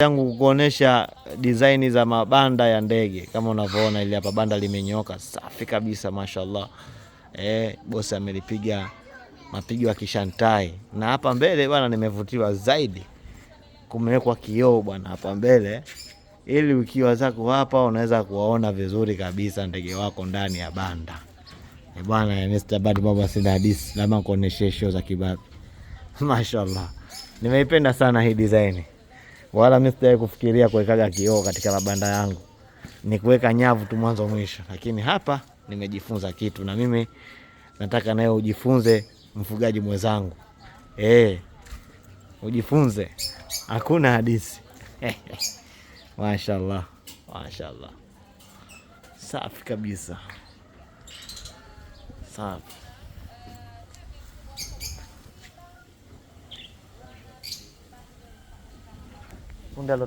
yangu kuonesha design za mabanda ya ndege. Kama unavyoona ile hapa banda limenyoka safi kabisa, mashallah. Bosi amelipiga mapigo ya kishantai. Na hapa mbele bwana nimevutiwa zaidi, kumewekwa kioo bwana hapa mbele, ili ukiwa zako hapa unaweza kuwaona vizuri kabisa ndege wako ndani ya banda. Bwana Mr. Bad Baba sina hadithi, labda kuonesha show za kibabe. Mashallah. Nimeipenda sana hii design. Wala mimi sijawahi kufikiria kuweka kioo katika mabanda yangu. Ni kuweka nyavu tu mwanzo mwisho. Lakini hapa nimejifunza kitu, na mimi nataka nawe ujifunze, mfugaji mwenzangu. Ujifunze. Hakuna hadithi. Mashallah. Mashallah. Safi kabisa. Safi. Undalo